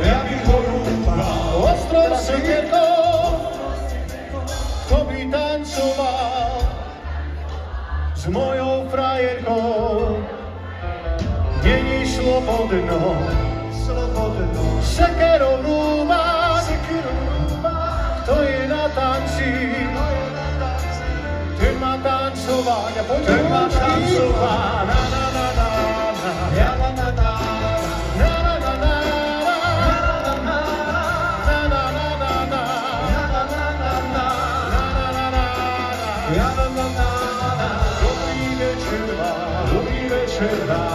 Ja bych horúbal ostrov Sekerko, kto by tancoval s mojou frajerkou. Není slobodno, sekerou rúbať, kto je na tanci, ten má tancovať a poď ma tancovať. Na, na, na, na, na, ja, na, na, na. Dobrý večer vám,